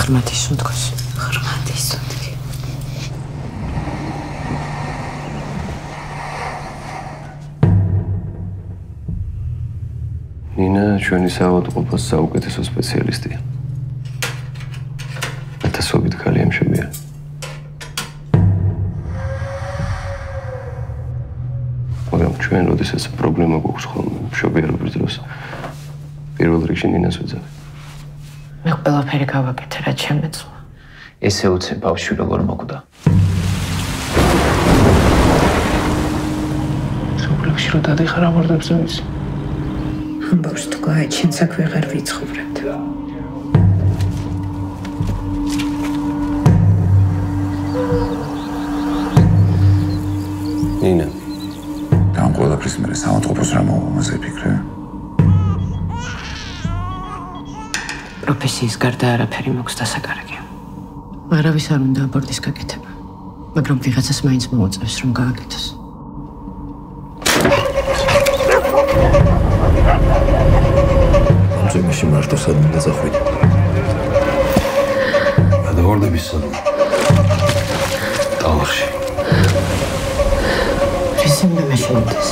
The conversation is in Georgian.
ღრმათი სუნთქოს. ღრმათი სუნთქი. ნინა ჩვენი საავადმყოფოს საუკეთესო სპეციალისტია. ათასობით ქალი ემშებია. მაგრამ ჩვენ როდესაც პრობლემა გვაქვს ხოლმე მშობიარობის დროს პირველ რიგში ნინას ვეძახი. მე ყველაფერი გავაკეთე, რაც შემეძლო. ესე უცებ ბავშვი როგორ მოკვდა. სოფლებში რო დადიხარ ამორდებს ის. ამბავს თუ გააჩენს აქ ვეღარ ვიცხოვრებთ. ნინა ამ ყველაფრის მერე საავადმყოფოს რა მომაზე ფიქრე? პროფესიის გარდა არაფერი მოქვს დასაკარგე. არავის არ უნდა აბორტის გაკეთება, მაგრამ ვიღაცას მაინც მოუწევს რომ გააკეთოს. ამჟამაში მარტო სადმე დაწახვით. გადავარდების სადმე. ტალახში. რისიმდა მაშინ ეს?